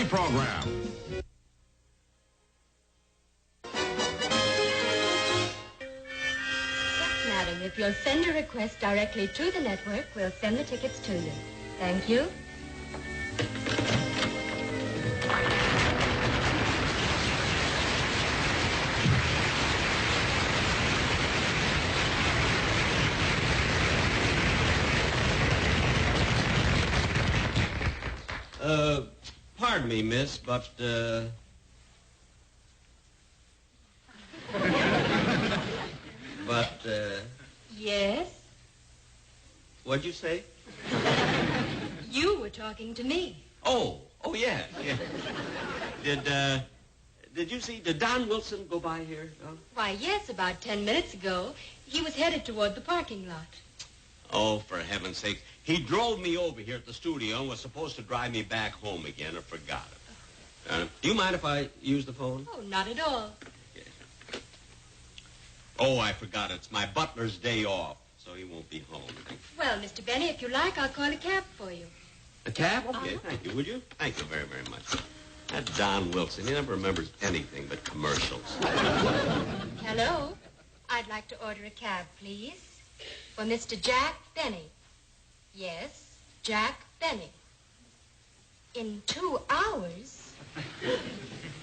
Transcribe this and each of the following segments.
program. Yes, madam. If you'll send a request directly to the network, we'll send the tickets to you. Thank you. Pardon me, miss, but, Yes? What'd you say? You were talking to me. Oh, yeah. Did Don Wilson go by here? No? Why, yes, about 10 minutes ago. He was headed toward the parking lot. Oh, for heaven's sake. He drove me over here at the studio and was supposed to drive me back home again and forgot it. Do you mind if I use the phone? Oh, not at all. Okay. Oh, I forgot. It's my butler's day off, so he won't be home. Well, Mr. Benny, if you like, I'll call a cab for you. A cab? Okay, thank you. Would you? Thank you very, very much. That Don Wilson, he never remembers anything but commercials. Hello. I'd like to order a cab, please. For Mr. Jack Benny. Yes, Jack Benny. In 2 hours?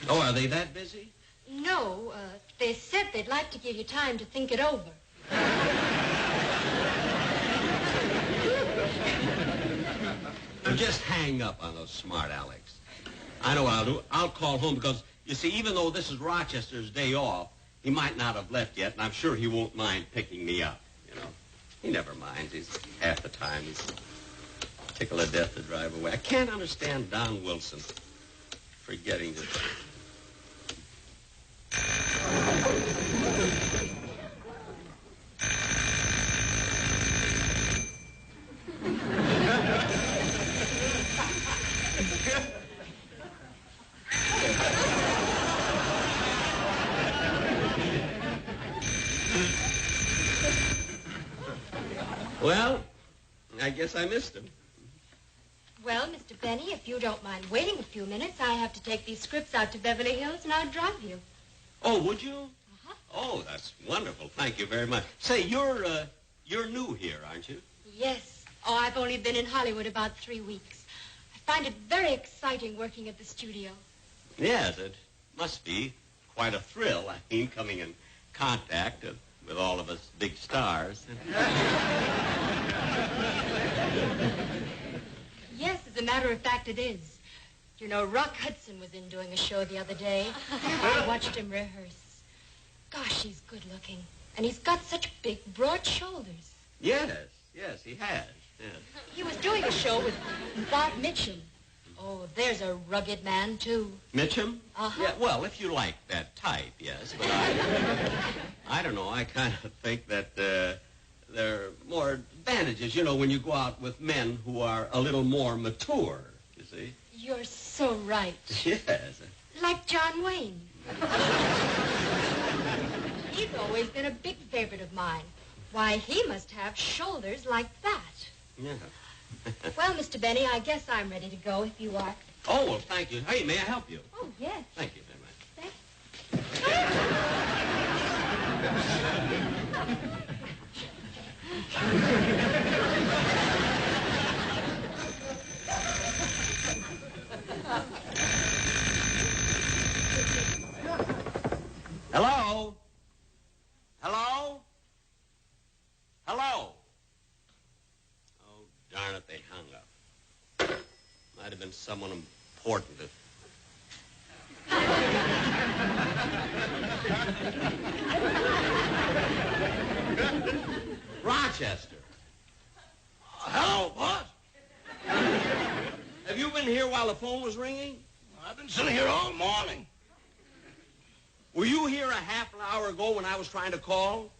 Oh, are they that busy? No, they said they'd like to give you time to think it over. Well, just hang up on those smart Alex. I know what I'll do. I'll call home because, you see, even though this is Rochester's day off, he might not have left yet, and I'm sure he won't mind picking me up, you know. He never minds. He's half the time he's tickled to death to drive away. I can't understand Don Wilson forgetting to... Well, I guess I missed him. Well, Mr. Benny, if you don't mind waiting a few minutes, I have to take these scripts out to Beverly Hills, and I'll drive you. Oh, would you? Uh-huh. Oh, that's wonderful. Thank you very much. Say, you're new here, aren't you? Yes. Oh, I've only been in Hollywood about 3 weeks. I find it very exciting working at the studio. Yes, it must be quite a thrill. I mean, coming in contact with all of us big stars. Yes, as a matter of fact, it is. You know, Rock Hudson was in doing a show the other day. I watched him rehearse. Gosh, he's good looking. And he's got such big, broad shoulders. Yes, he has. Yes. He was doing a show with Bob Mitchum. Oh, there's a rugged man, too. Mitchum? Uh-huh. Yeah, well, if you like that type, yes. But I don't know. I kind of think that there are more advantages, you know, when you go out with men who are a little more mature, you see. You're so right. Yes. Like John Wayne. He's always been a big favorite of mine. Why, he must have shoulders like that. Yeah. Well, Mr. Benny, I guess I'm ready to go if you are. Oh, well, thank you. Hey, may I help you? Oh, yes. Thank you very much. Hello? Hello? Hello? Oh, darn it, they hung up. Might have been someone important. Rochester. Hello, what? Have you been here while the phone was ringing? I've been sitting here all morning. Were you here a half an hour ago when I was trying to call?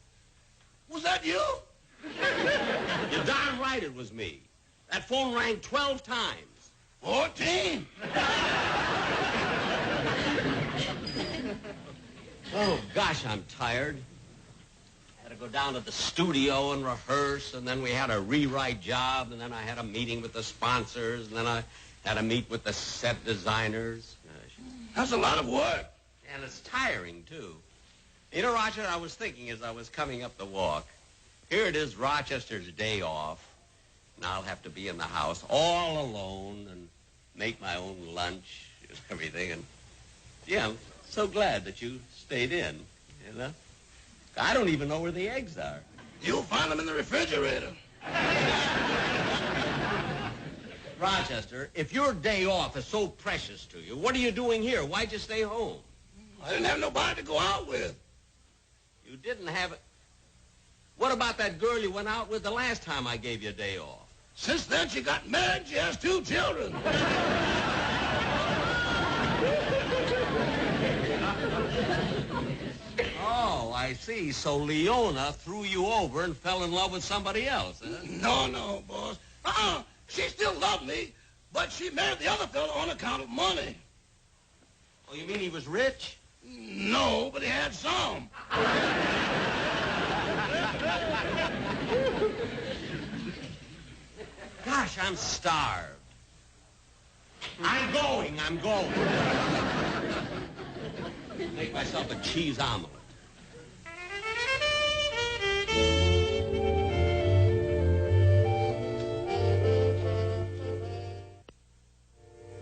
Was that you? You're darn right it was me. That phone rang 12 times. 14. Oh, gosh, I'm tired. Had to go down to the studio and rehearse, and then we had a rewrite job, and then I had a meeting with the sponsors, and then I Had to meet with the set designers. Gosh. That's a lot of work. And it's tiring, too. You know, Roger, I was thinking as I was coming up the walk, here it is, Rochester's day off, and I'll have to be in the house all alone and make my own lunch and everything. And, yeah, I'm so glad that you stayed in, you know? I don't even know where the eggs are. You'll find them in the refrigerator. Rochester, if your day off is so precious to you, what are you doing here? Why'd you stay home? I didn't have nobody to go out with. You didn't have it. What about that girl you went out with the last time I gave you a day off? Since then, she got married. She has 2 children. Oh, I see. So Leona threw you over and fell in love with somebody else, huh? No, boss. She still loved me, but she married the other fellow on account of money. Oh, you mean he was rich? No, but he had some. Gosh, I'm starved. I'm going. Make myself a cheese omelet.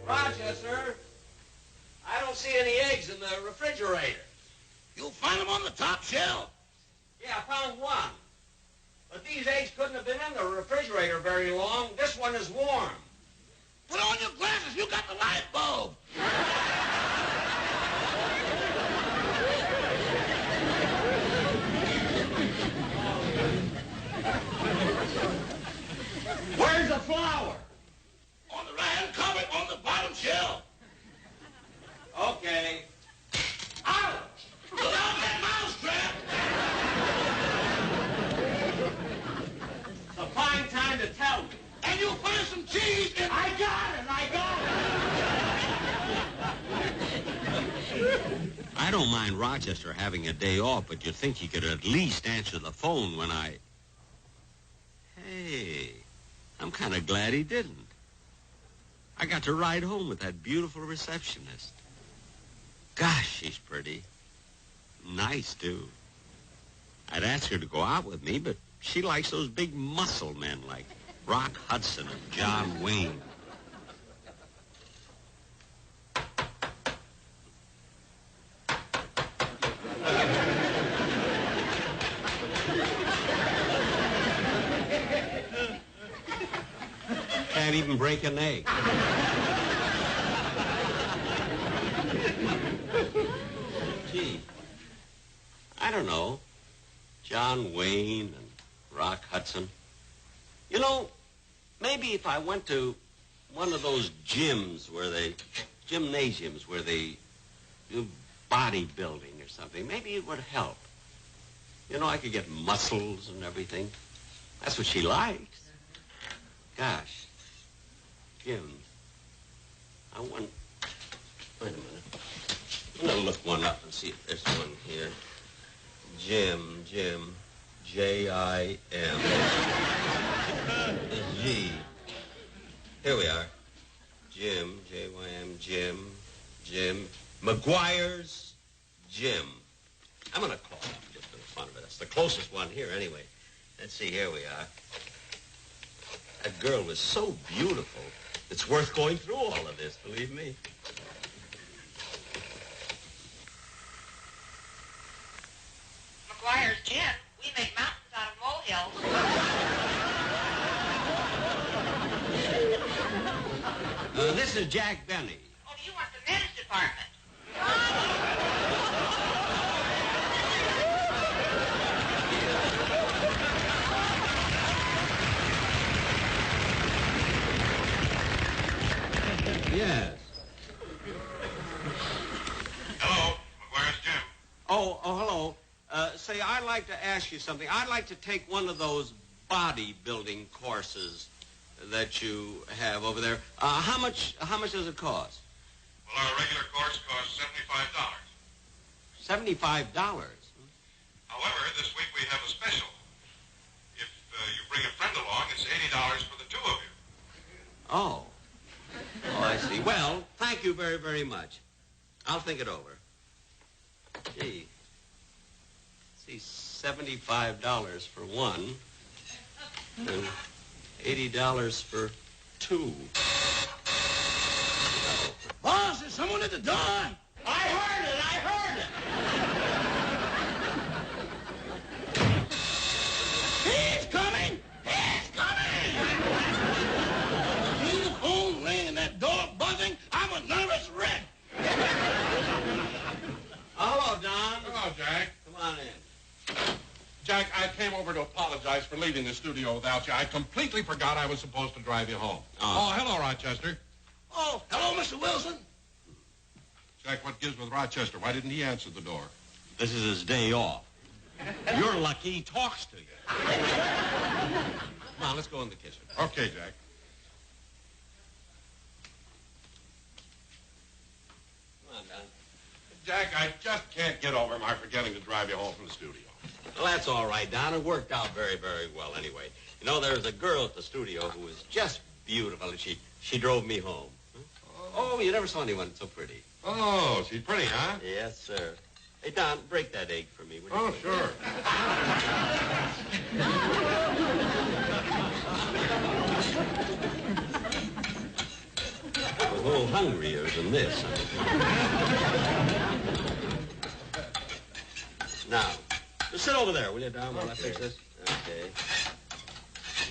Rochester, I don't see any eggs in the refrigerator. You'll find them on the top shelf. Yeah, I found one. But these eggs couldn't have been in the refrigerator very long. This one is warm. Put on your glasses. You got the light bulb. Where's the flour? On the right-hand cupboard on the bottom shelf. Okay. Ouch! Look out that mousetrap! It's a fine time to tell me. And you'll find some cheese in... I got it. I don't mind Rochester having a day off, but you'd think he could at least answer the phone when I... Hey, I'm kind of glad he didn't. I got to ride home with that beautiful receptionist. Gosh, she's pretty. Nice, too. I'd ask her to go out with me, but she likes those big muscle men like Rock Hudson and John Wayne. Can't even break an egg. Gee, I don't know. John Wayne and Rock Hudson. You know, maybe if I went to one of those gymnasiums where they do bodybuilding or something, maybe it would help. You know, I could get muscles and everything. That's what she likes. Gosh, Jim, I want... Wait a minute. I'm going to look one up and see if there's one here. Jim, J-I-M. G. Here we are. Jim, J-Y-M, Jim. McGuire's Gym. I'm going to call up just for the fun of it. It's the closest one here anyway. Let's see, here we are. That girl was so beautiful. It's worth going through all of this, believe me. McGuire's Gym. We make mountains out of molehills. This is Jack Benny. Oh, you want the men's department? Yes. Hello, McGuire's Gym. Oh, hello. Say, I'd like to ask you something. I'd like to take one of those bodybuilding courses that you have over there. How much does it cost? Well, our regular course costs $75. $75? However, this week we have a special. If you bring a friend along, it's $80 for the two of you. Oh. I see. Well, thank you very, very much. I'll think it over. Gee. See, $75 for one and $80 for two. Boss, is someone at the door? I heard it! I heard it! He's coming! He's coming! The phone ringing, that door buzzing. I'm a nervous wreck. Hello, Don. Hello, Jack. Come on in. Jack, I came over to apologize for leaving the studio without you. I completely forgot I was supposed to drive you home. Oh. Hello, Rochester. Oh, hello, Mr. Wilson. Jack, what gives with Rochester? Why didn't he answer the door? This is his day off. You're lucky he talks to you. Come on, let's go in the kitchen. Okay, Jack. Come on, Don. Jack, I just can't get over my forgetting to drive you home from the studio. Well, that's all right, Don. It worked out very, very well anyway. You know, there was a girl at the studio who was just beautiful, and she drove me home. Huh? Oh, you never saw anyone so pretty. Oh, she's pretty, huh? Yes, sir. Hey, Don, break that egg for me, will you? Oh, sure. I'm a little hungrier than this. Now, just sit over there, will you, Don, while I fix this? Okay.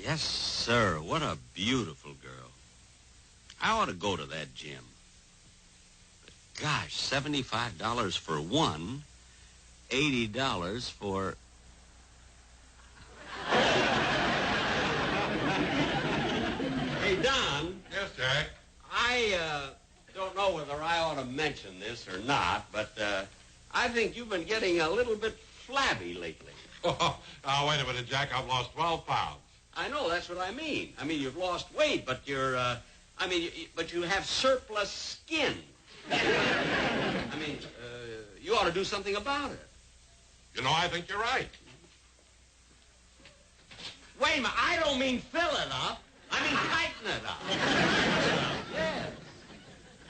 Yes, sir. What a beautiful girl. I ought to go to that gym. But gosh, $75 for one, $80 for... Hey, Don. Yes, Jack. I don't know whether I ought to mention this or not, but I think you've been getting a little bit flabby lately. Oh, wait a minute, Jack. I've lost 12 pounds. I know, that's what I mean. I mean, you've lost weight, but you're, but you have surplus skin. I mean, you ought to do something about it. You know, I think you're right. Wait a minute, I don't mean fill it up. I mean tighten it up. Yes.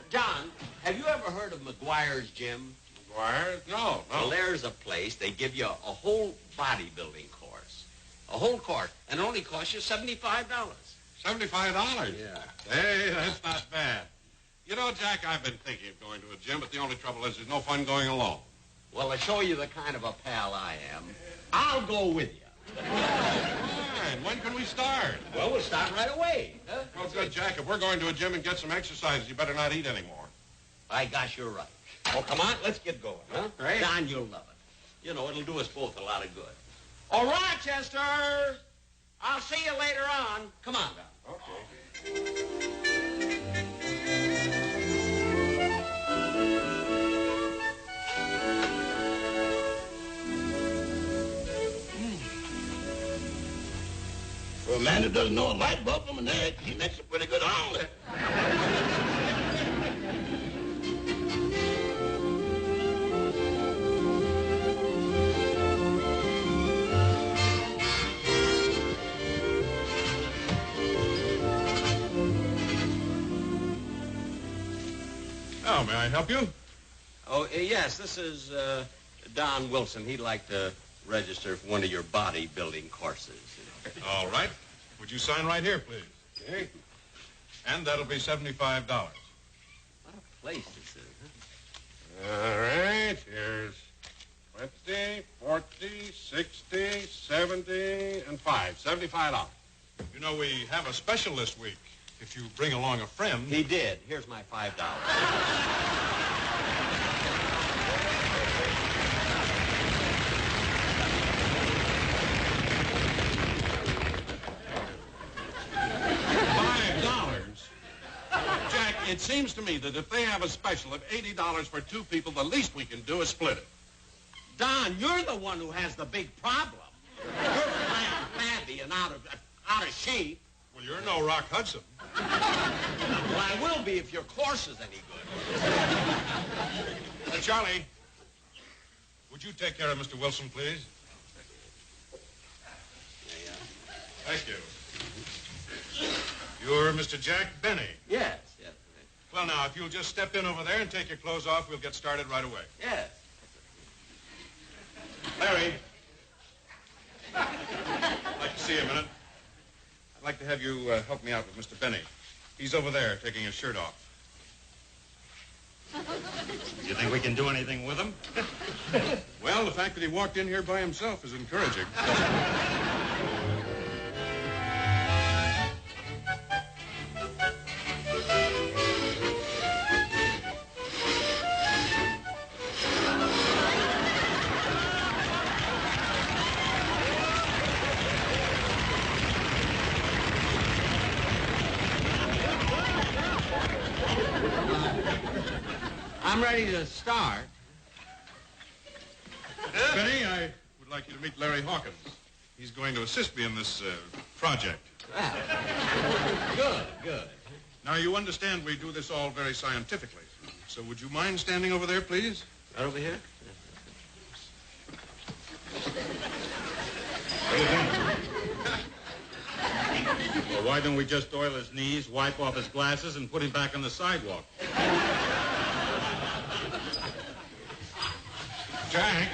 John, have you ever heard of McGuire's Gym? McGuire? No. Well, there's a place, they give you a whole bodybuilding course. A whole course, and it only costs you $75. $75? Yeah. Hey, that's not bad. You know, Jack, I've been thinking of going to a gym, but the only trouble is there's no fun going alone. Well, to show you the kind of a pal I am, I'll go with you. Fine. When can we start? Well, we'll start right away. Huh? Well, good, Jack. If we're going to a gym and get some exercise, you better not eat anymore. By gosh, you're right. Oh, come on, let's get going, huh? Right. Don, you'll love it. You know, it'll do us both a lot of good. Oh, Rochester! I'll see you later on. Come on, Don. Okay. For a man that doesn't know a light bulb from an egg, he makes a pretty good omelet. Oh, may I help you? Oh, yes, this is Don Wilson. He'd like to register for one of your bodybuilding courses. All right. Would you sign right here, please? Okay. And that'll be $75. What a place this is, huh? All right. Here's 20, 40, 60, 70, and 5. $75. You know, we have a special this week. If you bring along a friend... He did. Here's my $5. Jack, it seems to me that if they have a special of $80 for two people, the least we can do is split it. Don, you're the one who has the big problem. You're flat, flabby, and out of shape. Well, you're no Rock Hudson. Well, I will be if your course is any good. Charlie, would you take care of Mr. Wilson, please? Thank you. You're Mr. Jack Benny. Yes, yes. Well, now, if you'll just step in over there and take your clothes off, we'll get started right away. Yes. Larry. I'd like to see you a minute. I'd like to have you help me out with Mr. Benny. He's over there taking his shirt off. Do you think we can do anything with him? Well, the fact that he walked in here by himself is encouraging. I'm ready to start. Benny, I would like you to meet Larry Hawkins. He's going to assist me in this project. Well, good. Now, you understand we do this all very scientifically. So would you mind standing over there, please? Right over here? Well, why don't we just oil his knees, wipe off his glasses, and put him back on the sidewalk? Jack.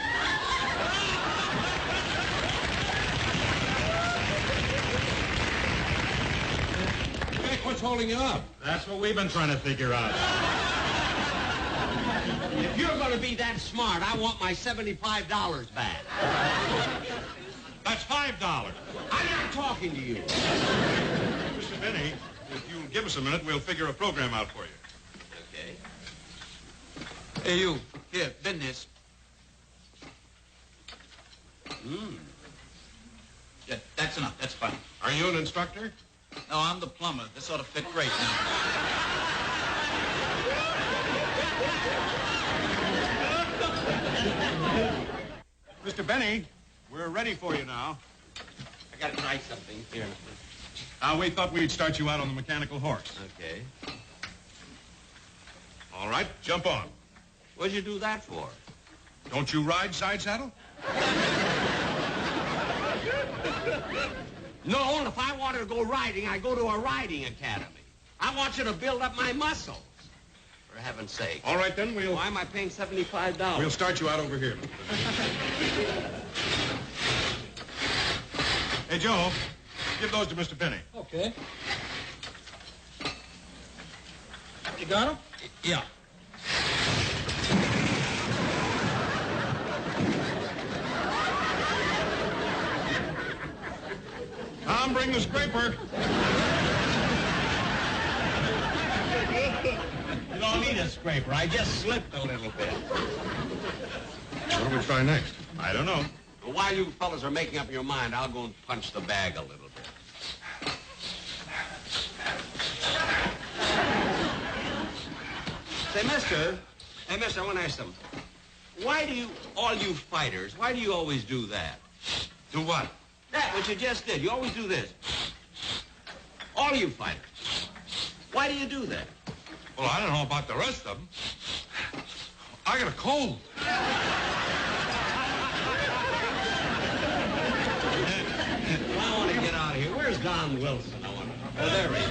Jack, what's holding you up? That's what we've been trying to figure out. If you're going to be that smart, I want my $75 back. That's $5. I'm not talking to you. Mr. Benny, if you'll give us a minute, we'll figure a program out for you. Okay. Hey, you. Here, bend this. Yeah, that's enough. That's fine. Are you an instructor? No, I'm the plumber. This ought to fit great now. Mr. Benny, we're ready for you now. I got to try something. Here. We thought we'd start you out on the mechanical horse. Okay. All right, jump on. What'd you do that for? Don't you ride side saddle? No, if I wanted to go riding, I go to a riding academy. I want you to build up my muscles. For heaven's sake. All right, then, Why am I paying $75? We'll start you out over here. Hey, Joe, give those to Mr. Benny. Okay. You got him? Yeah. Tom, bring the scraper. You don't need a scraper. I just slipped a little bit. What do we try next? I don't know. Well, while you fellas are making up your mind, I'll go and punch the bag a little bit. Say, mister. Hey, mister, I want to ask something. Why do you, all you fighters, why do you always do that? Do what? That, what you just did. You always do this. All you fighters. Why do you do that? Well, I don't know about the rest of them. I got a cold. Well, I want to get out of here. Where's Don Wilson? I want to... Oh, there he is.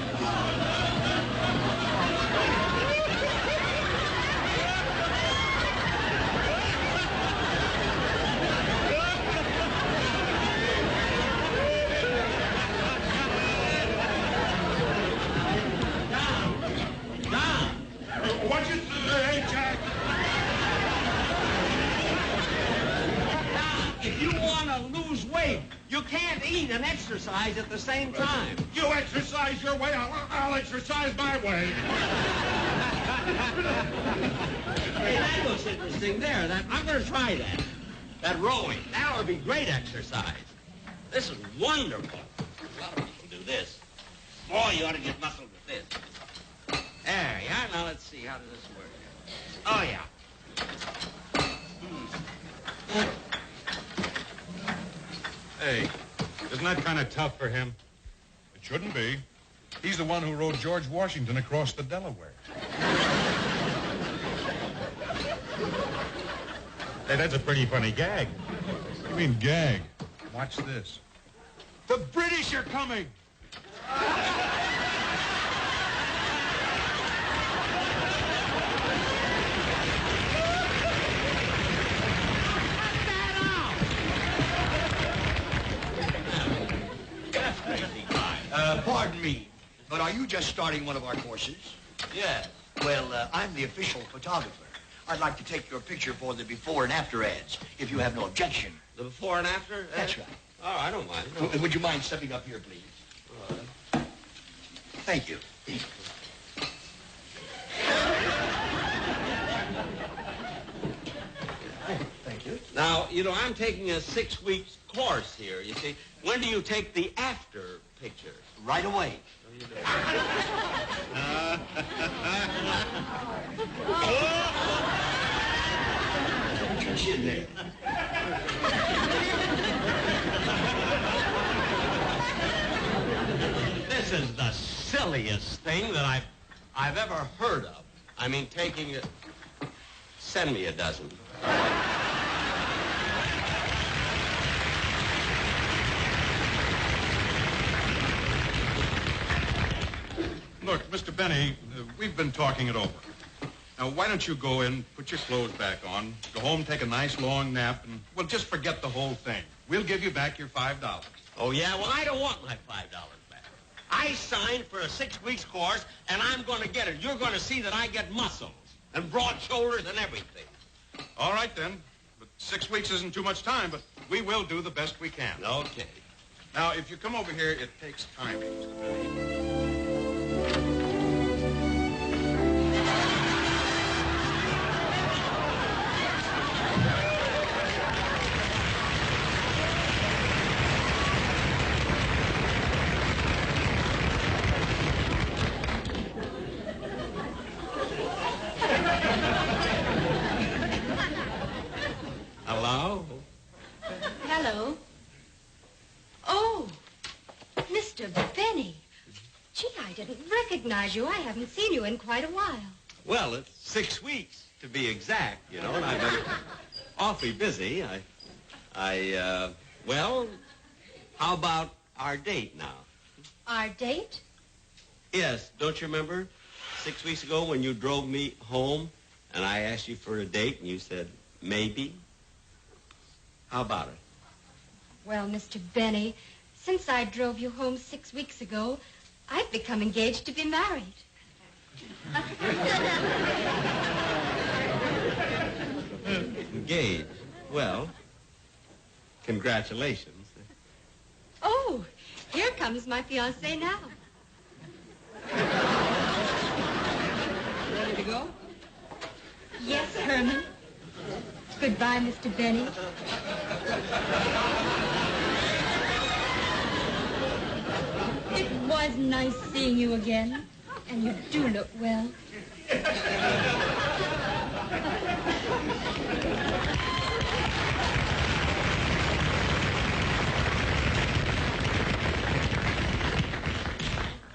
What'd you say, Jack? If you want to lose weight, you can't eat and exercise at the same time. You exercise your way, I'll exercise my way. Hey, that looks interesting there. I'm going to try that. That rowing. That would be great exercise. This is wonderful. A lot of people do this. Boy, you ought to get muscle with this. There, yeah. Now let's see. How does this work? Oh, yeah. Hey, isn't that kind of tough for him? It shouldn't be. He's the one who rode George Washington across the Delaware. Hey, that's a pretty funny gag. What do you mean, gag? Watch this. The British are coming! But are you just starting one of our courses? Yeah. Well, I'm the official photographer. I'd like to take your picture for the before and after ads, if you have no objection. The before and after? That's right. Oh, I don't mind. No. Would you mind stepping up here, please? All right. Thank you. Thank you. Now, you know, I'm taking a 6-week course here, you see. When do you take the after picture? Right away. Put your chin there. This is the silliest thing that I've ever heard of. I mean, taking it... Send me a dozen. Look, Mr. Benny, we've been talking it over. Now, why don't you go in, put your clothes back on, go home, take a nice long nap, and, well, just forget the whole thing. We'll give you back your $5. Oh, yeah? Well, I don't want my $5 back. I signed for a 6-week course, and I'm going to get it. You're going to see that I get muscles and broad shoulders and everything. All right, then. But 6 weeks isn't too much time, but we will do the best we can. Okay. Now, if you come over here, it takes timing, Mr. Benny. Hello? Hello. Oh, Mr. Benny. Gee, I didn't recognize you. I haven't seen you in quite a while. Well, it's 6 weeks, to be exact, you know, and I've been awfully busy. Well, how about our date now? Our date? Yes, don't you remember 6 weeks ago when you drove me home and I asked you for a date and you said, maybe? How about it? Well, Mr. Benny, since I drove you home 6 weeks ago, I've become engaged to be married. Engaged? Well, congratulations. Oh, here comes my fiancé now. Ready to go? Yes, Herman. Goodbye, Mr. Benny. It was nice seeing you again, and you do look well.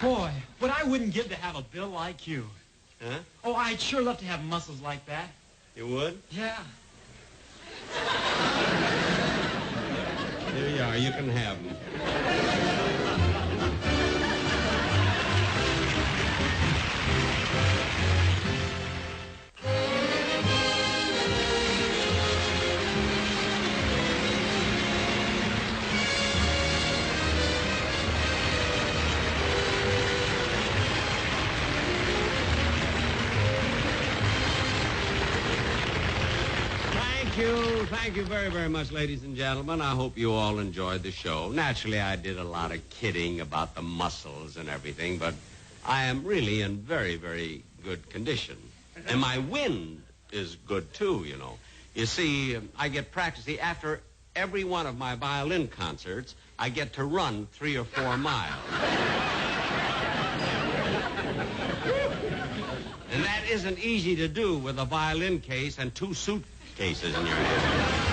Boy, what I wouldn't give to have a bill like you. Huh? Oh, I'd sure love to have muscles like that. You would? Yeah. Here you are. You can have them. Thank you very, very much, ladies and gentlemen. I hope you all enjoyed the show. Naturally, I did a lot of kidding about the muscles and everything, but I am really in very, very good condition. And my wind is good, too, you know. You see, I get practice. See, after every one of my violin concerts, I get to run 3 or 4 miles. And that isn't easy to do with a violin case and 2 suitcases in your hand.